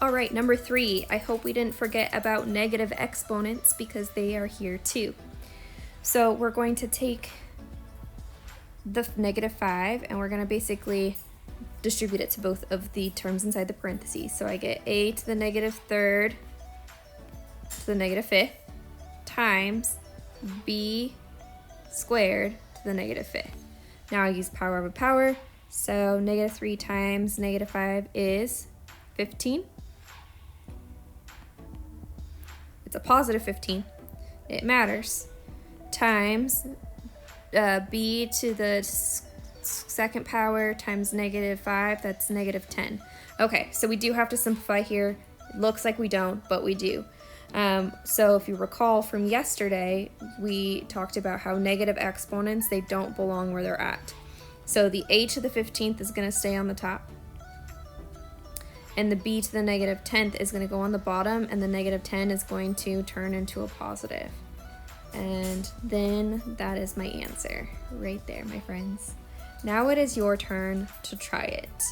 All right, number 3, I hope we didn't forget about negative exponents because they are here too. So we're going to take the -5 and we're going to basically distribute it to both of the terms inside the parentheses. So I get a to the -3rd to the -5th times b squared to the -5th. Now I use power over power, so -3 times -5 is 15. It's a positive 15. It matters. Times b to the second power times -5, that's -10. Okay, so we do have to simplify here. It looks like we don't, but we do. So if you recall from yesterday, we talked about how negative exponents, they don't belong where they're at. So the a to the 15th is going to stay on the top, and the b to the -10th is going to go on the bottom, and the -10 is going to turn into a positive. And then that is my answer right there, my friends. Now it is your turn to try it.